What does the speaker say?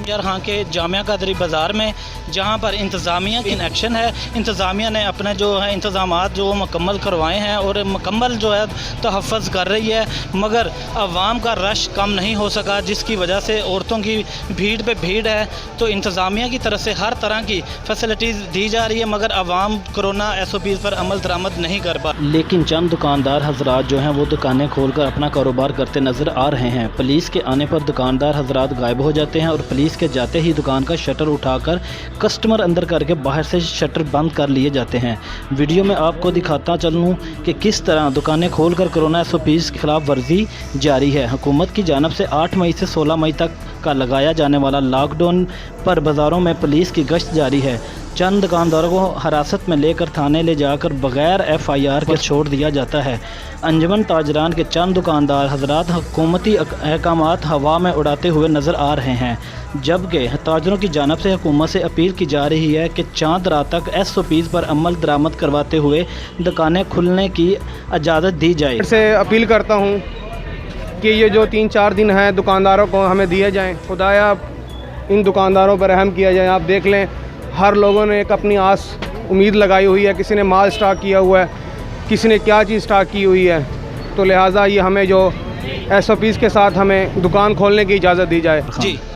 यार हाँ के जामिया कादरी बाज़ार में, जहाँ पर इंतज़ामिया की एक्शन है। इंतज़ामिया ने अपने जो है इंतज़ामात जो मुकम्मल करवाए हैं और मुकम्मल जो है तहफ़्फ़ुज़ कर रही है, मगर आवाम का रश कम नहीं हो सका, जिसकी वजह से औरतों की भीड़ पे भीड़ है। तो इंतज़ामिया की तरफ से हर तरह की फैसिलिटीज़ दी जा रही है, मगर आवाम कोरोना SOPs पर अमल दरामद नहीं कर पा। लेकिन चंद दुकानदार हजरात जो हैं वो दुकानें खोलकर अपना कारोबार करते नज़र आ रहे हैं। पुलिस के आने पर दुकानदार हजरात गायब हो जाते हैं और पुलिस के जाते ही दुकान का शटर उठाकर कस्टमर अंदर करके बाहर से शटर बंद कर लिए जाते हैं। वीडियो में आपको दिखाता चलूँ कि किस तरह दुकानें खोलकर कोरोना SOPs की खिलाफ वर्जी जारी है। हुकूमत की जानब से 8 मई से 16 मई तक का लगाया जाने वाला लॉकडाउन पर बाज़ारों में पुलिस की गश्त जारी है। चंद दुकानदारों को हिरासत में लेकर थाने ले जाकर बगैर FIR के छोड़ दिया जाता है। अंजुमन ताजरान के चंद दुकानदार हजरात हुकूमती अहकामात हवा में उड़ाते हुए नज़र आ रहे हैं, जबकि ताजरों की जानब से हुकूमत से अपील की जा रही है कि चांद रात तक SOPs पर अमल दरामद करवाते हुए दुकानें खुलने की इजाज़त दी जाए। से अपील करता हूँ कि ये जो 3-4 दिन हैं दुकानदारों को हमें दिए जाएं। खुदाया इन दुकानदारों पर रहम किया जाए। आप देख लें, हर लोगों ने एक अपनी आस उम्मीद लगाई हुई है। किसी ने माल स्टॉक किया हुआ है, किसी ने क्या चीज़ स्टॉक की हुई है। तो लिहाजा ये हमें जो SOPs के साथ हमें दुकान खोलने की इजाज़त दी जाए। जी।